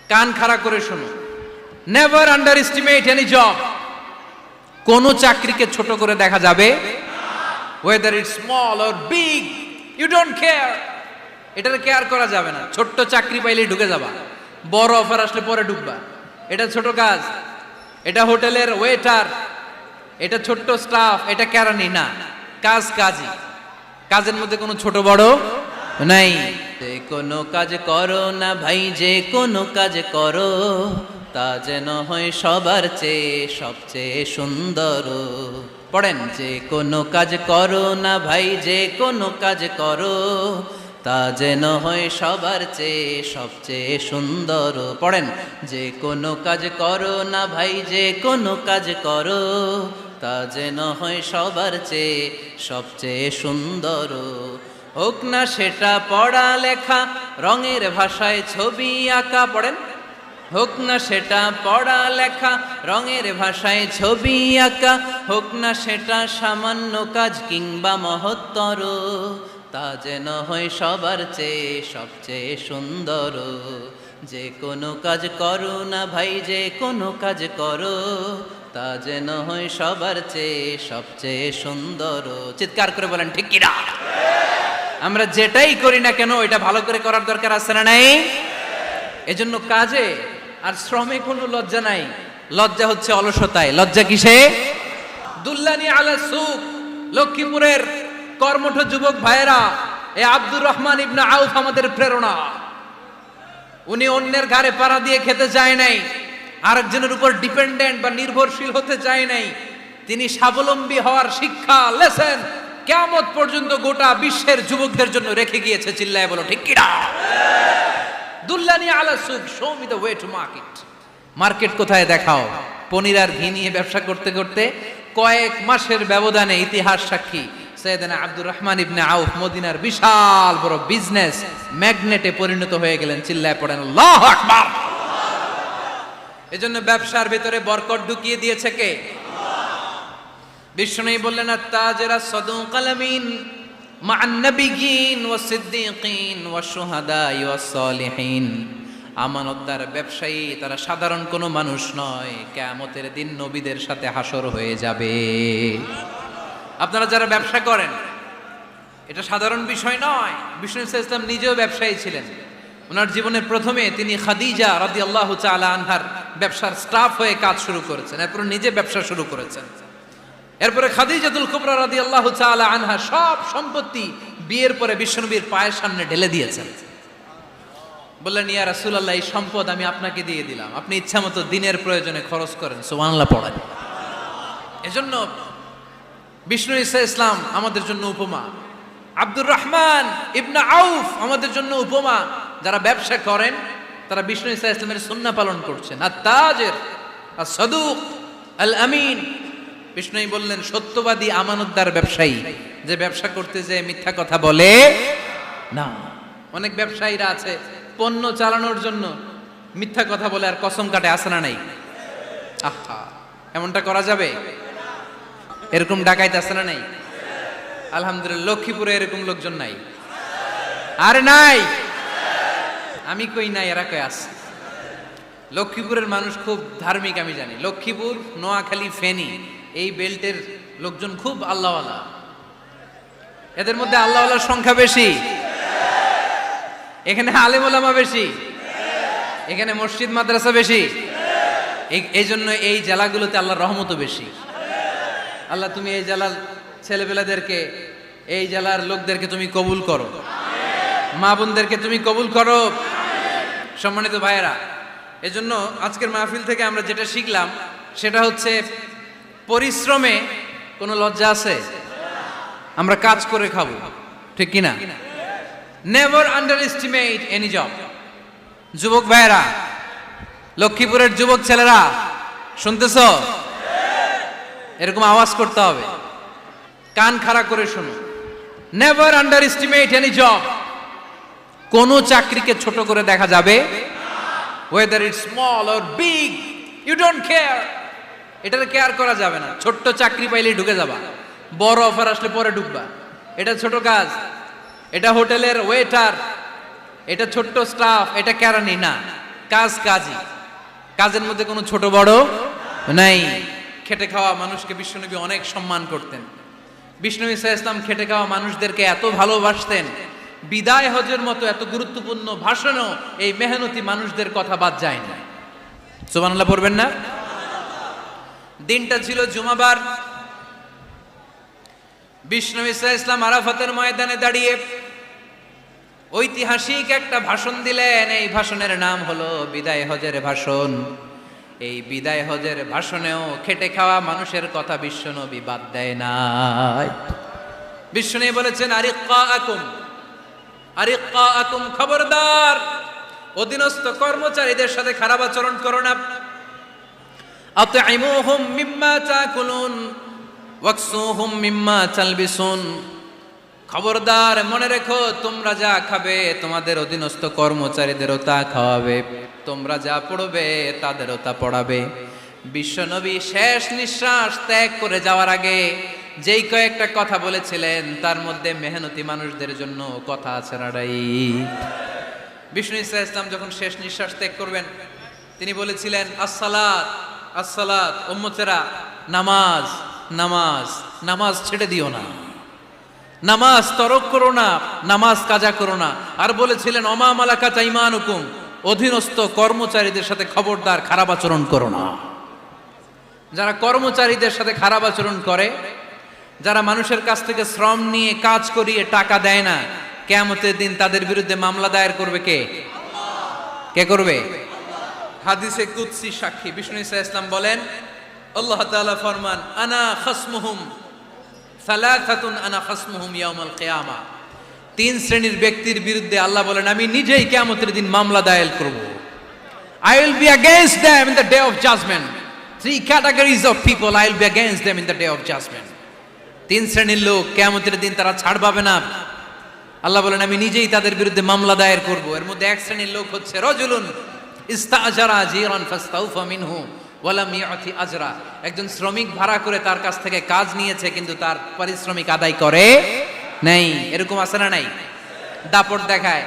কান খাড়া করে শোনো, never underestimate any job. কোন চাকরিকে ছোট করে দেখা যাবে, whether it's small or big, you don't care. এটার কেয়ার করা যাবে না। ছোট্ট চাকরি পাইলেই ঢুকে যাবা, বড় অফার আসলে পরে ঢুকবা। এটা ছোট কাজ, এটা হোটেলের ওয়েটার, এটা ছোট্ট স্টাফ, এটা কেরানি না। কাজ কাজই, কাজের মধ্যে কোনো ছোট বড় নাই। যে কোনো কাজ করো না ভাই, যে কোনো কাজ করো, তা যেন হয় সবার চেয়ে সবচেয়ে সুন্দর। পড়েন, যে কোনো কাজ করো না ভাই, যে কোনো কাজ করো, তা যেন হয় সবার চেয়ে সবচেয়ে সুন্দর। পড়েন, যে কোনো কাজ করো না ভাই, যে কোনো কাজ করো, তা যেন হয় সবার চেয়ে সবচেয়ে সুন্দর। হোক না সেটা পড়া লেখা, রঙের ভাষায় ছবি আঁকা। পড়েন, হোক না সেটা পড়া লেখা, রঙের ভাষায় ছবি আঁকা, হোক না সেটা সামান্য কাজ কিংবা মহত্তর, তা যেন হয় সবার চেয়ে সবচেয়ে সুন্দর। যে কোনো কাজ করো না ভাই, যে কোনো কাজ করো, তা যেন হয় সবার চেয়ে সবচেয়ে সুন্দর। চিৎকার করে বলেন ঠিক কিনা? আমরা যেটাই করি না কেন এটা ভালো করে করার দরকার আছে না নাই? এজন্য কাজে আর শ্রমে কোনো লজ্জা নাই। লজ্জা হচ্ছে অলসতায়। লজ্জা কিসে? দুল্লানি আলা সুক। লক্ষ্মীপুরের কর্মঠ যুবক ভাইয়েরা, এ আব্দুর রহমান ইবনে আউফ আমাদের প্রেরণা। উনি অন্যের ঘাড়ে পাড়া দিয়ে খেতে চায় নাই, আরেকজনের উপর ডিপেন্ডেন্ট বা নির্ভরশীল হতে চায় নাই। তিনি স্বাবলম্বী হওয়ার শিক্ষা, লেসেন কিয়ামত পর্যন্ত গোটা বিশ্বের যুবকদের জন্য রেখে গিয়েছে। চিল্লায় বলো ঠিক কিনা? দুল্লানি আলা সুক, show me the way to market. Market কোথায় দেখাও। পনির আর ঘি নিয়ে ব্যবসা করতে করতে কয়েক মাসের ব্যবধানে ইতিহাস সাক্ষী সৈয়দনা আব্দুর রহমান ইবনে আউফ মদিনার বিশাল বড় বিজনেস ম্যাগনেটে পরিণত হয়ে গেলেন। চিল্লায় পড়েন আল্লাহু আকবার। এজন্য ব্যবসার ভিতরে বরকত ঢুকিয়ে দিয়েছে কে? বিষ্ণুই বললেন, আত-তাজিরা সাদুকাল আমিন মা'আন নাবিয়্যিন ওয়াস সিদ্দীকিন ওয়াস শুহাদা'i ওয়াস সালিহিন। আমানতদার ব্যবসায়ী তারা সাধারণ কোনো মানুষ নয়, কিয়ামতের দিন নবীদের সাথে হাসর হয়ে যাবে। আপনারা যারা ব্যবসা করেন, এটা সাধারণ বিষয় নয়। বিষ্ণু ইসলাম নিজেও ব্যবসায়ী ছিলেন। ওনার জীবনের প্রথমে তিনি খাদিজা রাদিয়াল্লাহু তাআলা আনহার ব্যবসার স্টাফ হয়ে কাজ শুরু করেছেন, এরপর নিজে ব্যবসা শুরু করেছেন। এরপরে খাদিজাতুল কুবরা রাদিয়াল্লাহু তাআলা আনহা সব সম্পত্তি বিয়ের পরে বিশ্বনবীর পায়ের সামনে ঢেলে দিয়েছেন। বললেন, ইয়া রাসূলুল্লাহ, এই সম্পদ আমি আপনাকে দিয়ে দিলাম, আপনি ইচ্ছামতো দিনের প্রয়োজনে খরচ করেন। সুবহানাল্লাহ পড়েন। এজন্য বিষ্ণু ইসলাম আমাদের জন্য উপমা, আব্দুর রহমান ইবনে আউফ আমাদের জন্য উপমা। যারা ব্যবসা করেন তারা বিষ্ণু ইসলামের সুন্নাহ পালন করছেন। আত-তাজির আস-সাদুক আল আমিন। বিষ্ণুই বললেন, সত্যবাদী আমানতদার ব্যবসায়ী, যে ব্যবসা করতে যে মিথ্যা কথা বলে না। অনেক ব্যবসায়ীরা আছে পণ্য চালানোর জন্য মিথ্যা কথা বলে আর কসম কাটে, আছে না নাই? আহা, এমনটা করা যাবে? এরকম ডাকাইতে আছে না নাই? আলহামদুলিল্লাহ, লক্ষ্মীপুরে এরকম লোকজন নাই। আরে নাই, আমি কই নাই, এরা কই আছে। লক্ষ্মীপুরের মানুষ খুব ধার্মিক, আমি জানি। লক্ষ্মীপুর, নোয়াখালী, ফেনী এই বেল্টের লোকজন খুব আল্লাহওয়ালা। এদের মধ্যে আল্লাহওয়ালার সংখ্যা বেশি, এখানে আলেম ওলামা বেশি, এখানে মসজিদ মাদ্রাসা বেশি। এই জন্য এই জেলাগুলোতে আল্লাহর রহমতও বেশি। আল্লাহ, তুমি এই জেলার ছেলেপেলাদেরকে, এই জেলার লোকদেরকে তুমি কবুল করো, মা বোনদেরকে তুমি কবুল করো। সম্মানিত ভাইয়েরা, এজন্য আজকের মাহফিল থেকে আমরা যেটা শিখলাম সেটা হচ্ছে, পরিশ্রমে কোনো লজ্জা আছে? আমরা কাজ করে খাবো, ঠিক কিনা? Never underestimate any job. যুবক ভাইয়েরা, লক্ষ্মীপুরের যুবক ছেলেরা, শুনতেছ? এরকম আওয়াজ করতে হবে, কান খাড়া করে শোনো। Never underestimate any job. কোন চাকরিকে ছোট করে দেখা যাবে, whether it's small or big, you don't care. এটার কেয়ার করা যাবে না। ছোট্ট চাকরি পাইলেই ঢুকে যাবা, বড় অফার আসলে পরে ঢুকবা। এটা ছোট কাজ, এটা হোটেলের ওয়েটার, এটা ছোট্ট স্টাফ, এটা কেরানি না। কাজ কাজই, কাজের মধ্যে কোনো ছোট বড় নাই। খেটে খাওয়া মানুষকে বিশ্বনবী অনেক সম্মান করতেন। বিশ্বনবী সাল্লাল্লাহু আলাইহি ওয়াসাল্লাম খেটে খাওয়া মানুষদেরকে এত ভালোবাসতেন, বিদায় হজের মতো এত গুরুত্বপূর্ণ ভাষণও এই মেহনতি মানুষদের কথা বাদ যায় না। সুবহানাল্লাহ পড়বেন না? দিনটা ছিল জুমাবার। বিশ্বনবী সাল্লাল্লাহু আলাইহি ওয়াসাল্লাম আরাফাতের ময়দানে দাঁড়িয়ে ঐতিহাসিক একটা ভাষণ দিলেন। এই ভাষণের নাম হলো বিদায় হজের ভাষণ। এই বিদায় হজের ভাষণেও খেটে খাওয়া মানুষের কথা বিশ্বনবী বাদ দেয় নাই। বিশ্বনবী বলেছেন, আরিক্কাকুম, খবরদার, অধীনস্থ কর্মচারীদের সাথে খারাপ আচরণ করো না। আতঈমুহুম মিম্মা তাকুলুন ওয়াকসুহুম মিম্মা তালবিসুন, খবরদার, মনে রেখো, তোমরা যা খাবে তোমাদের অধীনস্থ কর্মচারীদেরও তা খাওয়াবে, তোমরা যা পড়বে তাদেরও তা পড়াবে। বিশ্বনবী শেষ নিঃশ্বাস ত্যাগ করে যাওয়ার আগে যেই কয়েকটা কথা বলেছিলেন তার মধ্যে মেহনতি মানুষদের জন্য কথা আছে না নাই? বিষ্ণু ইসা ইসলাম যখন শেষ নিঃশ্বাস ত্যাগ করবেন তিনি বলেছিলেন, আসসালাত আসসালাত, উম্মতেরা, নামাজ নামাজ, নামাজ ছেড়ে দিও না, নামাজ তরক করো না, নামাজ কাজা করো না। আর বলেছিলেন, অমা মালাকাত আইমানুকুম, অধীনস্থ কর্মচারীদের সাথে খবরদার খারাপ আচরণ করো না। যারা কর্মচারীদের সাথে খারাপ আচরণ করে, যারা মানুষের কাছ থেকে শ্রম নিয়ে কাজ করিয়ে টাকা দেয় না, কিয়ামতের দিন তাদের বিরুদ্ধে মামলা দায়ের করবে কে? কে করবে? হাদিসে কুদসি সাক্ষী বিষ্ণু ইসা ইসলাম বলেন, আল্লাহ তাআলা ফরমান, আনা খাসমুহুম সালাসাতুন আনা খাসমুহুম ইয়াউমাল কিয়ামা। তিন শ্রেণীর ব্যক্তির বিরুদ্ধে আল্লাহ বলেন, আমি নিজেই কিয়ামতের দিন মামলা দায়ের করব। I will be against them in the day of judgment. Three categories of people, I will be against them in the day of judgment. তিন শ্রেণীর লোক কিয়ামতের দিন তারা ছাড় পাবে না। আল্লাহ বলেন, আমি নিজেই তাদের বিরুদ্ধে মামলা দায়ের করব। এর মধ্যে এক শ্রেণীর লোক হচ্ছে রাজুলুন ইস্তাআজারা জিরান ফাস্তাউফা মিনহু ওয়া লাম ইয়াতি আজরা। একজন শ্রমিক ভাড়া করে তার কাছ থেকে কাজ নিয়েছে কিন্তু তার পারিশ্রমিক আদায় করে নাই। এরকম আছে না নাই? দাপট দেখায়,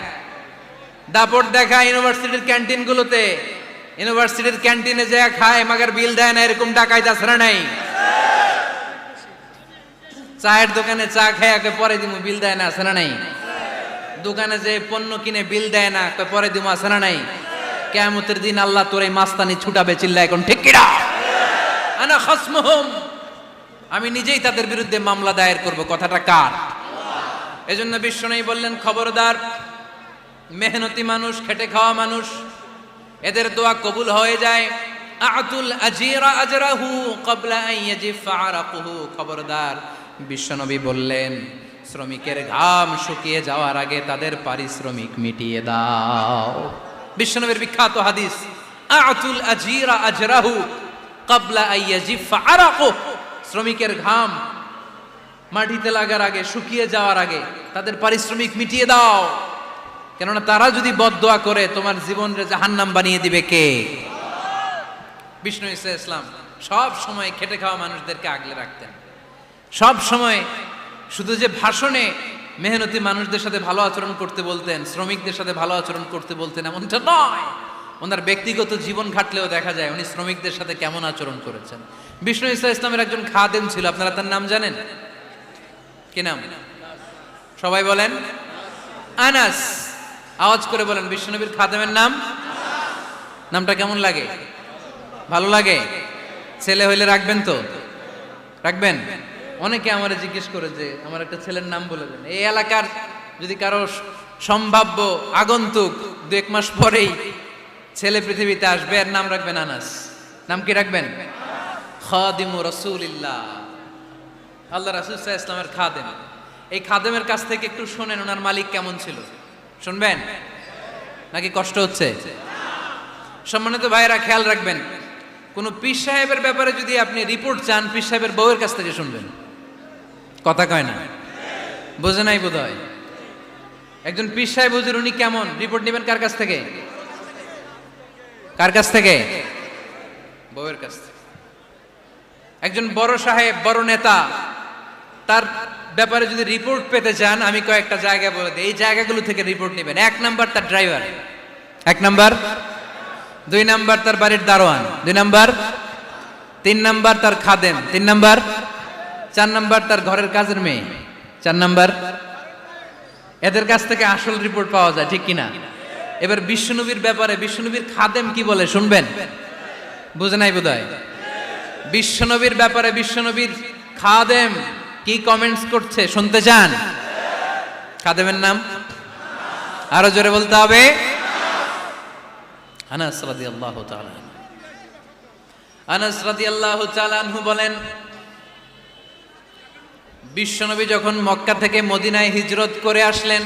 দাপট দেখায় ইউনিভার্সিটির ক্যান্টিনগুলোতে। ইউনিভার্সিটির ক্যান্টিনে যায় খায় মাগার বিল দেয় না, এরকম ডাকাইত আছে না নাই? চায়ের দোকানে চা খায় পরে দিমু, বিল দেয় না, আছে না নাই? দোকানে যে পণ্য কিনে বিল দেয় না, পরে দিমু, আছে না নাই? কিয়ামতের দিন আল্লাহ তোর এই মাস্তানি ছুটাবে, চিল্লা এখন ঠিক কিনা? আনা খাসমুহুম, আমি নিজেই তাদের বিরুদ্ধে মামলা দায়ের করব। কথাটা কার? এজন্য বিশ্বনবী বললেন, খবরদার, মেহনতি মানুষ, খেটে খাওয়া মানুষ, এদের দোয়া কবুল হয়ে যায়। আতুল আজিরা আজরাহু ক্বাবলা আন ইয়াজিফা আরাকুহু, খবরদার, বিশ্বনবী বললেন, শ্রমিকের ঘাম শুকিয়ে যাওয়ার আগে তাদের পারিশ্রমিক মিটিয়ে দাও। বিশ্বনবীর বিখ্যাত হাদিস, আতুল আজিরা আজরাহু ক্বাবলা আন ইয়াজিফা আরাকুহু, শ্রমিকের ঘাম মাটিতে লাগার আগে, শুকিয়ে যাওয়ার আগে তাদের পারিশ্রমিক মিটিয়ে দাও। কেননা তারা যদি বদদোয়া করে তোমার জীবনকে জাহান্নাম বানিয়ে দিবে কে? বিষ্ণু ইসা ইসলাম সব সময় খেটে খাওয়া মানুষদেরকে আগলে রাখতেন। সব সময় শুধু যে ভাষণে মেহনতি মানুষদের সাথে ভালো আচরণ করতে বলতেন, শ্রমিকদের সাথে ভালো আচরণ করতে বলতেন, এমনটা নয়। ওনার ব্যক্তিগত জীবন ঘাটলেও দেখা যায় উনি শ্রমিকদের সাথে কেমন আচরণ করেছেন। বিষ্ণু ইসা ইসলামের একজন খাদেম ছিল, আপনারা তার নাম জানেন? কি নাম? সবাই বলেন আনাস। আওয়াজ করে বলেন, বিশ্বনবীর খাদেমের নাম? নামটা কেমন লাগে? ভালো লাগে? ছেলে হইলে রাখবেন তো? রাখবেন? অনেকে আমারে জিজ্ঞেস করে যে আমার একটা ছেলের নাম বলে দেন। এই এলাকার যদি কারো সম্ভাব্য আগন্তুক 2-1 মাস পরেই ছেলে পৃথিবীতে আসবে, এর নাম রাখবেন আনাস। নাম কি রাখবেন? খাদিমু রাসূলিল্লাহ, আল্লাহ রাসূল সাল্লাল্লাহু আলাইহি ওয়াসাল্লামের খাদেম। এই খাদেমের কাছ থেকে একটু শুনেন ওনার মালিক কেমন ছিল। শুনবেন নাকি কষ্ট হচ্ছে? সম্মানিত ভাইয়েরা, খেয়াল রাখবেন, কোন পীর সাহেবের ব্যাপারে যদি আপনি রিপোর্ট চান, পীর সাহেবের বউয়ের কাছ থেকে শুনবেন। কথা কয় না? বোঝে নাই বোধ হয়। একজন পীর সাহেব হুজুর উনি কেমন, রিপোর্ট নেবেন কার কাছ থেকে? কার কাছ থেকে? বউয়ের কাছ থেকে। একজন বড় সাহেব, বড় নেতা, তার ব্যাপারে যদি রিপোর্ট পেতে চান, আমি কয়েকটা জায়গা বলে দিই, এই জায়গাগুলো থেকে রিপোর্ট নেবেন। 1 নাম্বার তার ড্রাইভার, 1 নাম্বার 2 নাম্বার তার বাড়ির দারোয়ান, 2 নাম্বার, 3 নাম্বার তার খাদেম, 3 নাম্বার, 4 নাম্বার তার ঘরের কাজের মেয়ে, 4 নাম্বার। এদের কাছ থেকে আসল রিপোর্ট পাওয়া যায়, ঠিক কিনা? এবার বিশ্বনবীর ব্যাপারে বিশ্বনবীর খাদেম কি বলে শুনবেন? বুঝে নাই বোধহয়। বিশ্বনবীর ব্যাপারে বিশ্বনবীর খাদেম কি কমেন্টস করছে শুনতে চান? খাদেমের নাম আরো জোরে বলতে হবে। আনাস রাদিয়াল্লাহু তাআলা, আনাস রাদিয়াল্লাহু তাআলা আনহু বলেন, বিশ্বনবী যখন মক্কা থেকে মদিনায় হিজরত করে আসলেন,